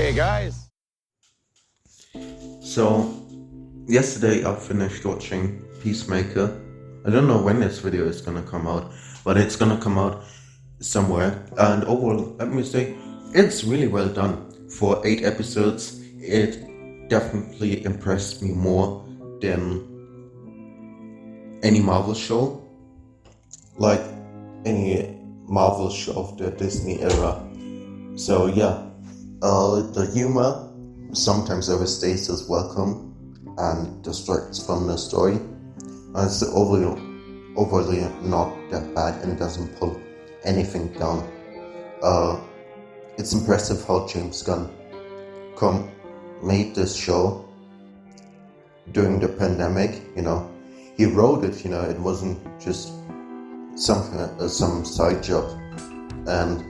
Hey guys. So, yesterday I finished watching Peacemaker. I don't know when this video is gonna come out, but it's gonna come out somewhere. And overall, let me say, it's really well done. For 8 episodes, it definitely impressed me more than any Marvel show. Like any Marvel show of the Disney era. So yeah, the humor sometimes overstays as welcome and distracts from the story. It's overly not that bad and doesn't pull anything down. It's impressive how James Gunn made this show during the pandemic. He wrote it. It wasn't just some side job, and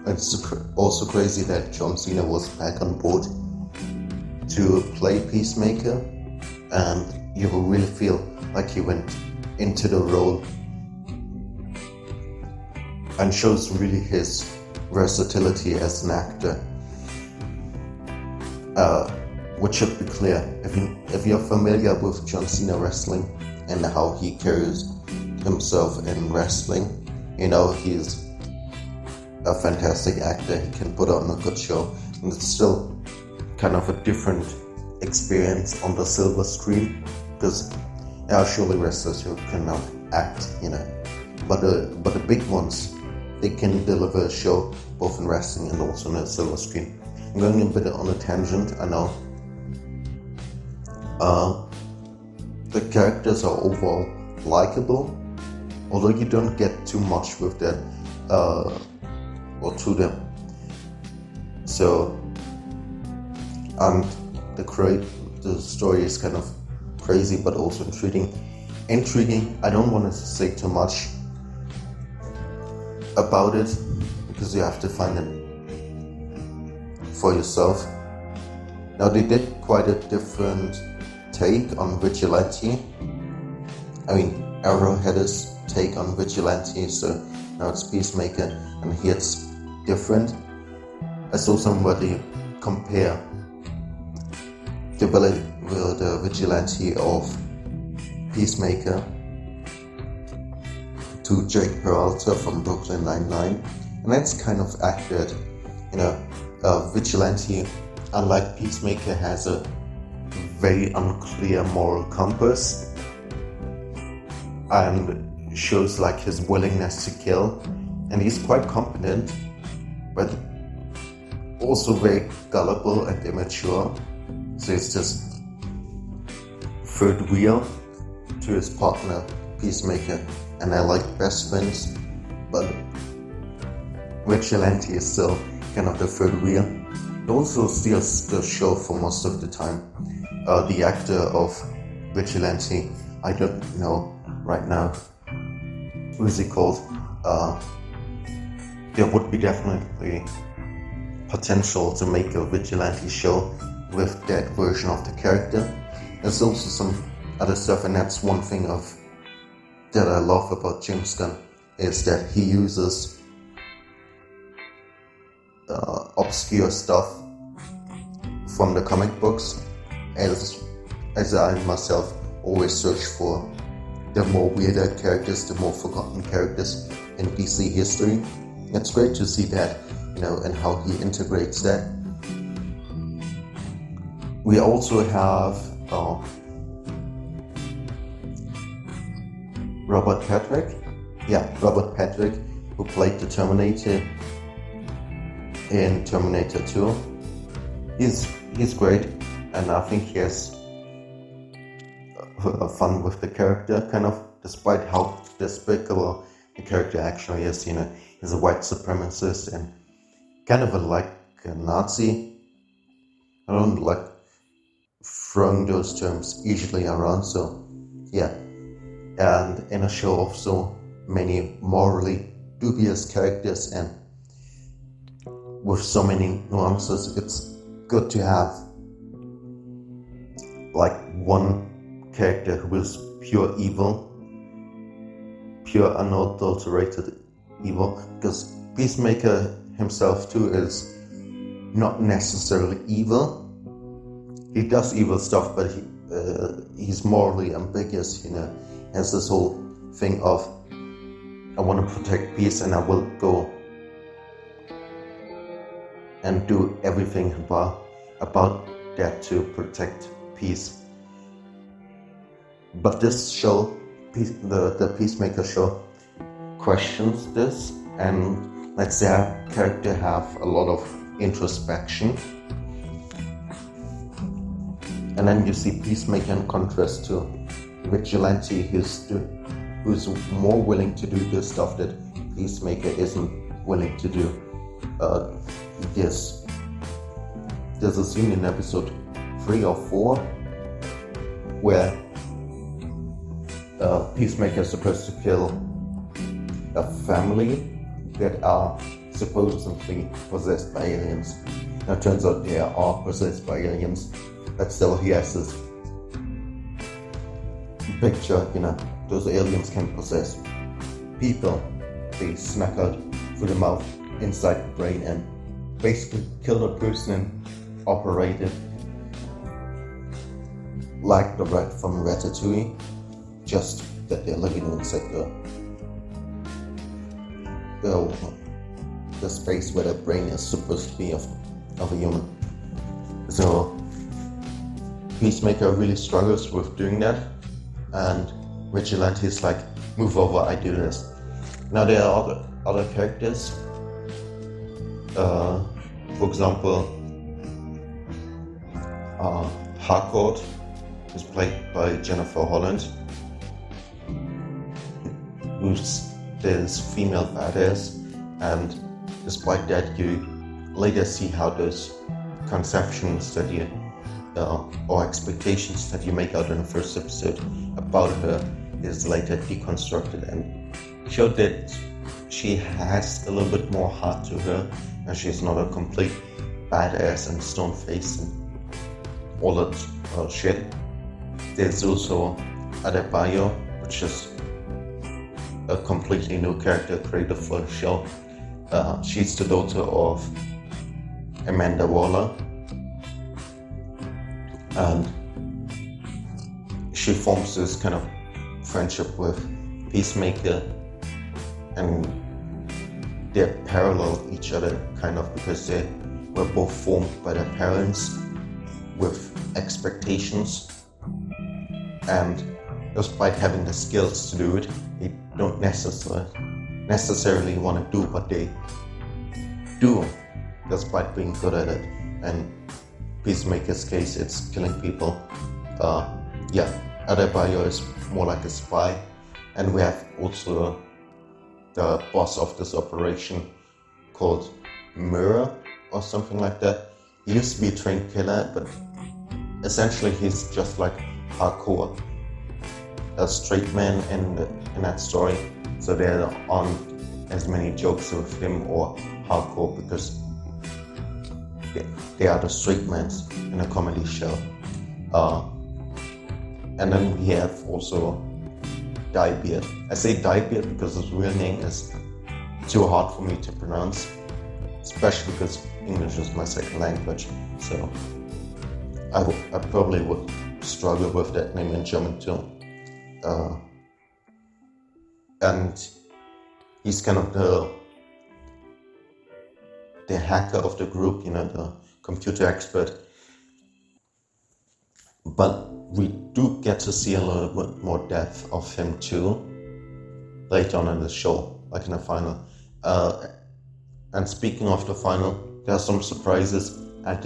it's also crazy that John Cena was back on board to play Peacemaker, and you will really feel like he went into the role and shows really his versatility as an actor. Which should be clear, if you're familiar with John Cena wrestling and how he carries himself in wrestling, he's a fantastic actor. He can put on a good show, and it's still kind of a different experience on the silver screen, because there are surely wrestlers who cannot act, but the big ones, they can deliver a show both in wrestling and also on the silver screen. I'm going a bit on a tangent, I know. The characters are overall likable, although you don't get too much with that or to them. So, and the story is kind of crazy but also intriguing. I don't want to say too much about it because you have to find it for yourself. Now, they did quite a different take on Vigilante. Arrow had his take on Vigilante, so now it's Peacemaker, and here it's different. I saw somebody compare the Vigilante of Peacemaker to Jake Peralta from Brooklyn Nine-Nine, and that's kind of accurate. Vigilante, unlike Peacemaker, has a very unclear moral compass and shows like his willingness to kill, and he's quite competent but also very gullible and immature, so he's just third wheel to his partner Peacemaker, and I like best friends, but Vigilante is still kind of the third wheel. He also steals the show for most of the time. The actor of Vigilante, I don't know right now, who is he called? There would be definitely potential to make a Vigilante show with that version of the character. There's also some other stuff, and that's one thing that I love about James Gunn, is that he uses obscure stuff from the comic books, as I myself always search for the more weirder characters, the more forgotten characters in DC history. It's great to see that, and how he integrates that. We also have Robert Patrick, who played the Terminator in Terminator 2. He's great, and I think he has fun with the character, kind of, despite how despicable the character actually is. He's a white supremacist and kind of like a Nazi. I don't like throwing those terms easily around, so yeah. And in a show of so many morally dubious characters and with so many nuances, it's good to have like one character who is pure evil, pure unadulterated evil, because Peacemaker himself too is not necessarily evil. He does evil stuff, but he's morally ambiguous, has this whole thing of, I want to protect peace and I will go and do everything about that to protect peace. But this show, the Peacemaker show, questions this and lets their character have a lot of introspection. And then you see Peacemaker in contrast to Vigilante, who's more willing to do the stuff that Peacemaker isn't willing to do. There's a scene in episode 3 or 4 where Peacemaker is supposed to kill a family that are supposedly possessed by aliens. Now it turns out they are possessed by aliens, but still he has this picture, those aliens can possess people. They snuck out through the mouth, inside the brain, and basically killed a person and operated like the rat from Ratatouille, just that they're living inside the space where the brain is supposed to be of a human. So Peacemaker really struggles with doing that, and Vigilante is like, move over, I do this. Now there are other characters. For example, Harcourt is played by Jennifer Holland, who's this female badass, and despite that you later see how those conceptions that you or expectations that you make out in the first episode about her is later deconstructed and showed that she has a little bit more heart to her, and she's not a complete badass and stone face and all that shit. There's also Adebayo, which is a completely new character created for the show. She's the daughter of Amanda Waller, and she forms this kind of friendship with Peacemaker, and they parallel each other kind of because they were both formed by their parents with expectations, and despite having the skills to do it, they don't necessarily want to do what they do despite being good at it. And Peacemaker's case, it's killing people. Adebayo is more like a spy, and we have also the boss of this operation called Mirror or something like that. He used to be a trained killer, but essentially he's just like Hardcore, a straight man in that story. So there aren't as many jokes with him or Hardcore because they are the straight men in a comedy show. And then we have also Diebeard. I say Diebeard because his real name is too hard for me to pronounce, especially because English is my second language. So I probably would struggle with that name in German too. And he's kind of the hacker of the group, the computer expert. But we do get to see a little bit more depth of him too later on in the show, like in the final. And speaking of the final, there are some surprises I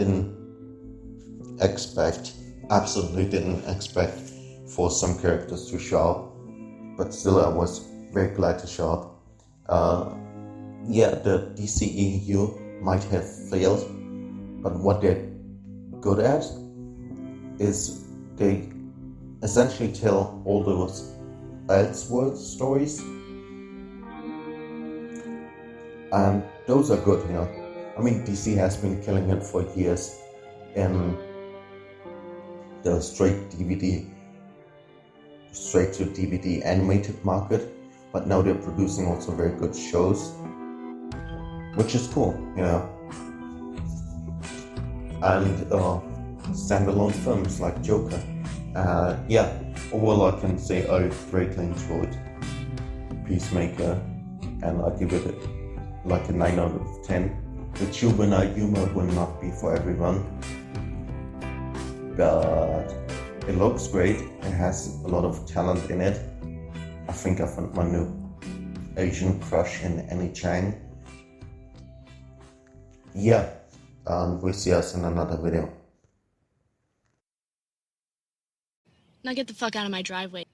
absolutely didn't expect for some characters to show up, but still I was very glad to show up. The DCEU might have failed, but what they're good at is they essentially tell all those Elseworld stories, and those are good, I mean, DC has been killing it for years in the straight to DVD animated market, but now they're producing also very good shows, which is cool, and standalone films like Joker. Yeah, overall I can say I greatly enjoyed Peacemaker, and I give it like a 9 out of 10. The juvenile humor will not be for everyone, but it looks great. It has a lot of talent in it. I think I found my new Asian crush in Annie Chang. Yeah, and we'll see us in another video. Now get the fuck out of my driveway.